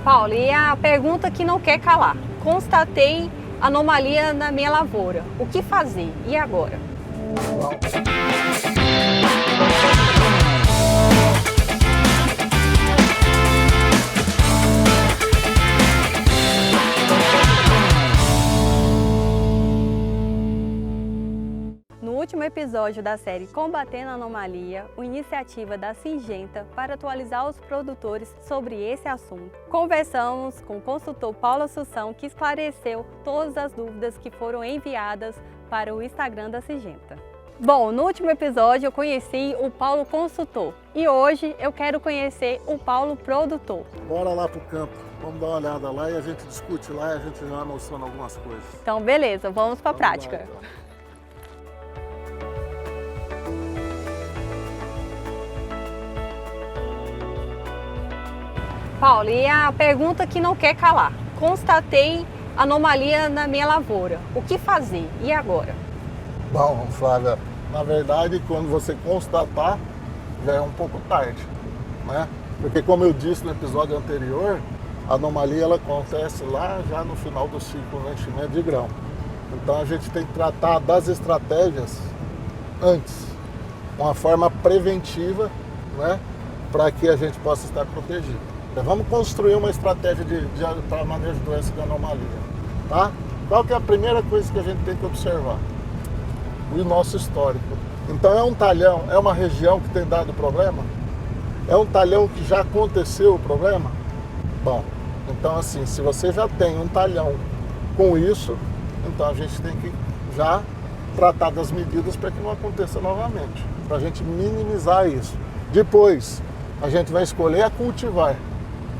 Paulo, e a pergunta que não quer calar. Constatei anomalia na minha lavoura. O que fazer? E agora? No último episódio da série Combatendo a Anomalia, uma iniciativa da Syngenta para atualizar os produtores sobre esse assunto, conversamos com o consultor Paulo Assunção, que esclareceu todas as dúvidas que foram enviadas para o Instagram da Syngenta. Bom, no último episódio eu conheci o Paulo consultor e hoje eu quero conhecer o Paulo produtor. Bora lá pro campo, vamos dar uma olhada lá e a gente discute lá e a gente já mostrando algumas coisas. Então beleza, vamos para a prática. Lá, então. Paulo, e a pergunta que não quer calar. Constatei anomalia na minha lavoura. O que fazer? E agora? Bom, Flávia, na verdade, quando você constatar, já é um pouco tarde, né? Porque como eu disse no episódio anterior, a anomalia ela acontece lá já no final do ciclo de enchimento de grão. Então a gente tem que tratar das estratégias antes, uma forma preventiva, né? Para que a gente possa estar protegido. Vamos construir uma estratégia para manejo de doença de anomalia, tá? Qual que é a primeira coisa que a gente tem que observar? O nosso histórico. Então é um talhão, é uma região que tem dado problema? É um talhão que já aconteceu o problema? Bom, então assim, se você já tem um talhão com isso, então a gente tem que já tratar das medidas para que não aconteça novamente, para a gente minimizar isso. Depois, a gente vai escolher a cultivar.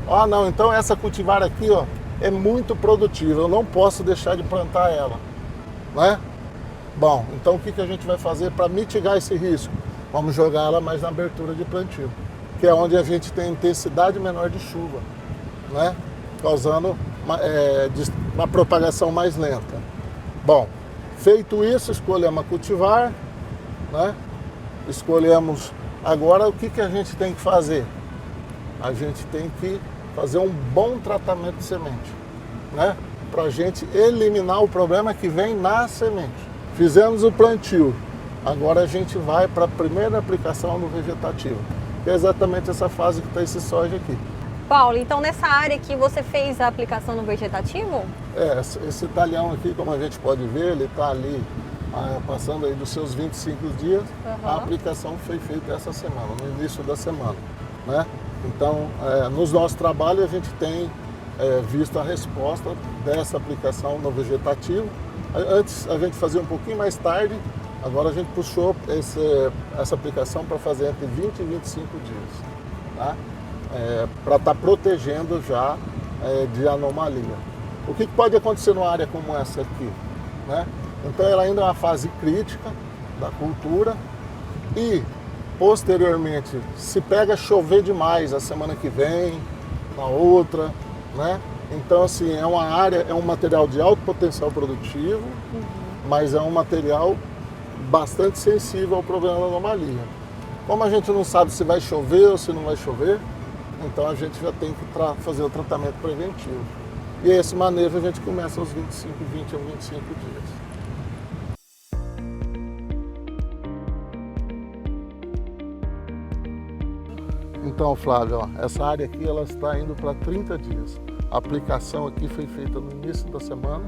Ah, não, então essa cultivar aqui, ó, é muito produtiva, eu não posso deixar de plantar ela, né? Bom, então o que a gente vai fazer para mitigar esse risco? Vamos jogar ela mais na abertura de plantio, que é onde a gente tem intensidade menor de chuva, né? Causando uma propagação mais lenta. Bom, feito isso, escolhemos a cultivar, né? Escolhemos. Agora, o que a gente tem que fazer? A gente tem que fazer um bom tratamento de semente, né? Para a gente eliminar o problema que vem na semente. Fizemos o plantio, agora a gente vai para a primeira aplicação no vegetativo, que é exatamente essa fase que está esse soja aqui. Paulo, então nessa área aqui você fez a aplicação no vegetativo? Esse talhão aqui, como a gente pode ver, ele está ali passando aí dos seus 25 dias. A aplicação foi feita essa semana, no início da semana, né? Então, nos nossos trabalhos a gente tem visto a resposta dessa aplicação no vegetativo. Antes a gente fazia um pouquinho mais tarde, agora a gente puxou essa aplicação para fazer entre 20 e 25 dias, tá? Para estar protegendo já de anomalia. O que pode acontecer numa área como essa aqui, né? Então ela ainda é uma fase crítica da cultura e posteriormente, se pega chover demais a semana que vem, na outra, né? Então assim, é uma área, é um material de alto potencial produtivo, mas é um material bastante sensível ao problema da anomalia. Como a gente não sabe se vai chover ou se não vai chover, então a gente já tem que fazer o tratamento preventivo. E esse manejo a gente começa aos 20 a 25 dias. Então, Flávio, ó, essa área aqui ela está indo para 30 dias. A aplicação aqui foi feita no início da semana,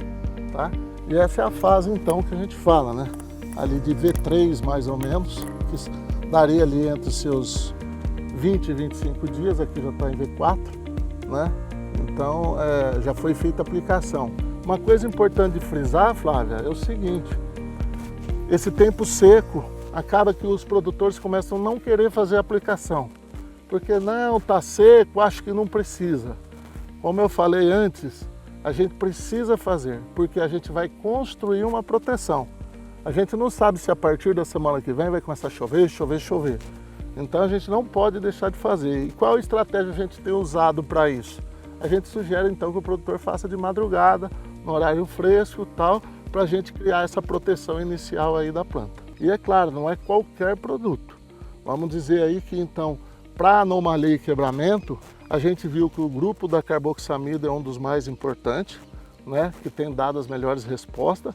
tá? E essa é a fase então que a gente fala, né? Ali de V3 mais ou menos, que daria ali entre os seus 20 e 25 dias, aqui já está em V4, né? Então já foi feita a aplicação. Uma coisa importante de frisar, Flávia, é o seguinte: esse tempo seco acaba que os produtores começam a não querer fazer a aplicação. Porque não, está seco, acho que não precisa. Como eu falei antes, a gente precisa fazer, porque a gente vai construir uma proteção. A gente não sabe se a partir da semana que vem vai começar a chover, chover, chover. Então a gente não pode deixar de fazer. E qual estratégia a gente tem usado para isso? A gente sugere então que o produtor faça de madrugada, no horário fresco e tal, para a gente criar essa proteção inicial aí da planta. E é claro, não é qualquer produto. Vamos dizer aí que então, para anomalia e quebramento, a gente viu que o grupo da carboxamida é um dos mais importantes, né, que tem dado as melhores respostas.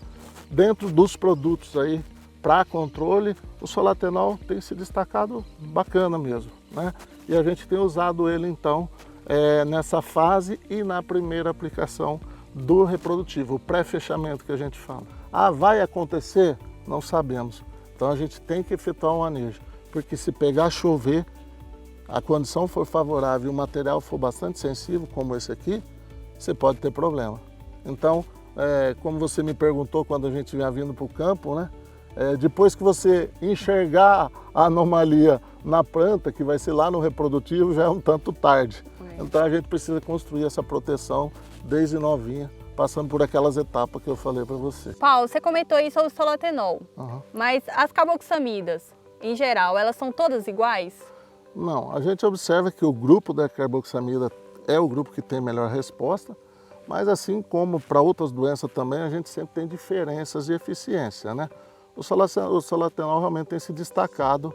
Dentro dos produtos aí para controle, o solatenol tem se destacado bacana mesmo, né? E a gente tem usado ele então nessa fase e na primeira aplicação do reprodutivo, o pré-fechamento que a gente fala. Ah, vai acontecer? Não sabemos. Então a gente tem que efetuar um manejo, porque se pegar chover, a condição for favorável e o material for bastante sensível, como esse aqui, você pode ter problema. Então, como você me perguntou quando a gente vinha vindo para o campo, né? Depois que você enxergar a anomalia na planta, que vai ser lá no reprodutivo, já é um tanto tarde. Então a gente precisa construir essa proteção desde novinha, passando por aquelas etapas que eu falei para você. Paulo, você comentou aí sobre o solatenol, mas as carboxamidas, em geral, elas são todas iguais? Não, a gente observa que o grupo da carboxamida é o grupo que tem melhor resposta, mas assim como para outras doenças também, a gente sempre tem diferenças de eficiência, né? O solatenol realmente tem se destacado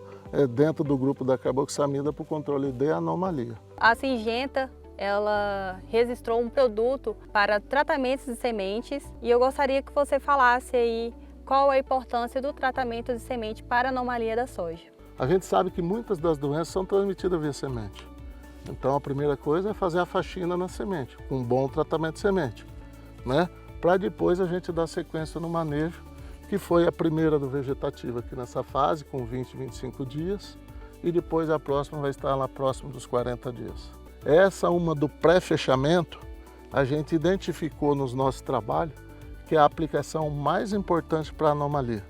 dentro do grupo da carboxamida para o controle de anomalia. A Syngenta, ela registrou um produto para tratamentos de sementes e eu gostaria que você falasse aí qual a importância do tratamento de semente para a anomalia da soja. A gente sabe que muitas das doenças são transmitidas via semente. Então a primeira coisa é fazer a faxina na semente, com um bom tratamento de semente, né? Para depois a gente dar sequência no manejo, que foi a primeira do vegetativo aqui nessa fase, com 20, 25 dias, e depois a próxima vai estar lá próximo dos 40 dias. Essa uma do pré-fechamento, a gente identificou nos nossos trabalhos que é a aplicação mais importante para a anomalia.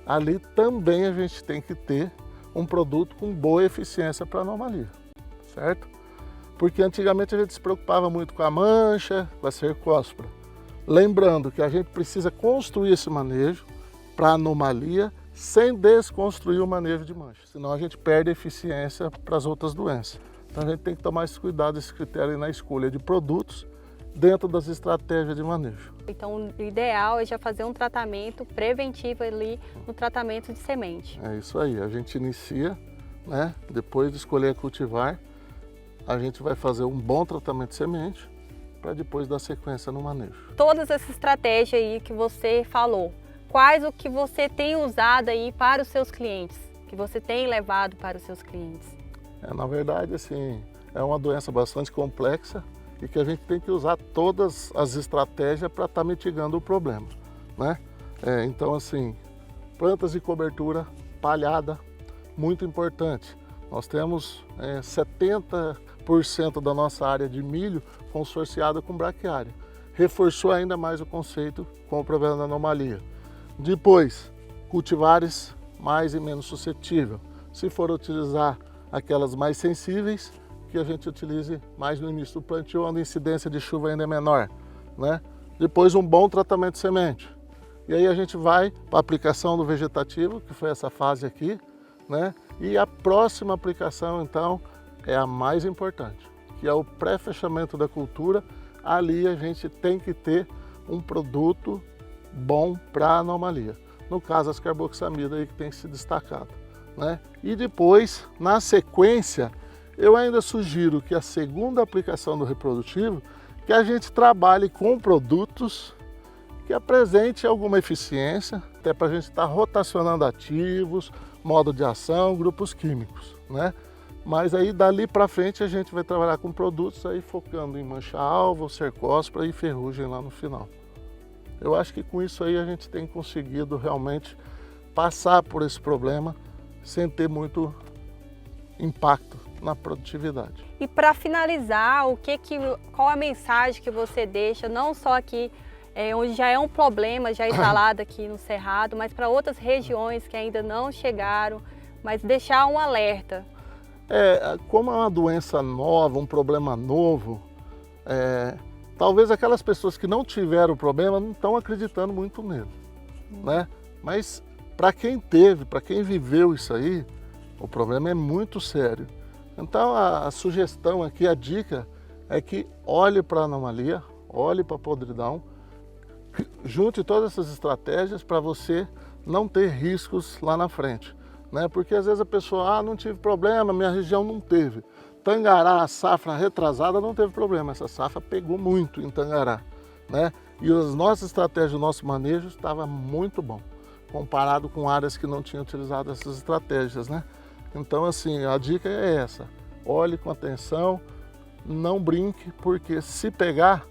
Ali também a gente tem que ter um produto com boa eficiência para a anomalia, certo? Porque antigamente a gente se preocupava muito com a mancha, com a cercóspora. Lembrando que a gente precisa construir esse manejo para a anomalia sem desconstruir o manejo de mancha, senão a gente perde eficiência para as outras doenças. Então a gente tem que tomar esse cuidado, esse critério na escolha de produtos dentro das estratégias de manejo. Então o ideal é já fazer um tratamento preventivo ali no tratamento de semente. É isso aí, a gente inicia, né? Depois de escolher cultivar, a gente vai fazer um bom tratamento de semente para depois dar sequência no manejo. Todas essas estratégias aí que você falou, quais o que você tem usado aí para os seus clientes, que você tem levado para os seus clientes? Na verdade, assim, é uma doença bastante complexa e que a gente tem que usar todas as estratégias para estar mitigando o problema, né? Então, assim, plantas de cobertura, palhada, muito importante. Nós temos 70% da nossa área de milho consorciada com braquiária. Reforçou ainda mais o conceito com o problema da anomalia. Depois, cultivares mais e menos suscetíveis. Se for utilizar aquelas mais sensíveis, que a gente utilize mais no início do plantio, onde a incidência de chuva ainda é menor, né? Depois um bom tratamento de semente. E aí a gente vai para a aplicação do vegetativo, que foi essa fase aqui, né? E a próxima aplicação, então, é a mais importante, que é o pré-fechamento da cultura. Ali a gente tem que ter um produto bom para a anomalia. No caso, as carboxamidas aí que tem se destacado, né? E depois, na sequência, eu ainda sugiro que a segunda aplicação do reprodutivo, que a gente trabalhe com produtos que apresente alguma eficiência, até para a gente estar rotacionando ativos, modo de ação, grupos químicos, né? Mas aí dali para frente a gente vai trabalhar com produtos aí focando em mancha-alvo, cercóspora e ferrugem lá no final. Eu acho que com isso aí a gente tem conseguido realmente passar por esse problema sem ter muito impacto na produtividade. E para finalizar, qual a mensagem que você deixa, não só aqui onde já é um problema já instalado aqui no Cerrado, mas para outras regiões que ainda não chegaram, mas deixar um alerta? Como é uma doença nova, um problema novo, talvez aquelas pessoas que não tiveram o problema não estão acreditando muito nele, né? Mas para quem teve, para quem viveu isso aí, o problema é muito sério. Então a sugestão aqui, a dica é que olhe para a anomalia, olhe para a podridão, junte todas essas estratégias para você não ter riscos lá na frente. né? Porque às vezes a pessoa, não tive problema, minha região não teve. Tangará, a safra retrasada, não teve problema, essa safra pegou muito em Tangará, né? E as nossas estratégias, o nosso manejo estava muito bom, comparado com áreas que não tinham utilizado essas estratégias, né? Então, assim, a dica é essa, olhe com atenção, não brinque, porque se pegar,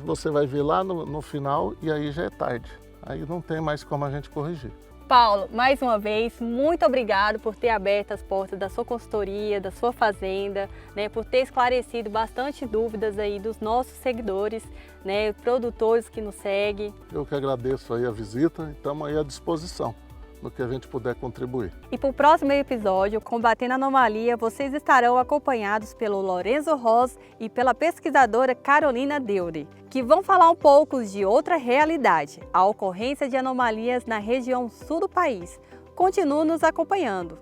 você vai ver lá no final e aí já é tarde, aí não tem mais como a gente corrigir. Paulo, mais uma vez, muito obrigado por ter aberto as portas da sua consultoria, da sua fazenda, né, por ter esclarecido bastante dúvidas aí dos nossos seguidores, né, produtores que nos seguem. Eu que agradeço aí a visita e estamos aí à disposição no que a gente puder contribuir. E para o próximo episódio, Combatendo a Anomalia, vocês estarão acompanhados pelo Lorenzo Ros e pela pesquisadora Carolina Deure, que vão falar um pouco de outra realidade, a ocorrência de anomalias na região sul do país. Continue nos acompanhando.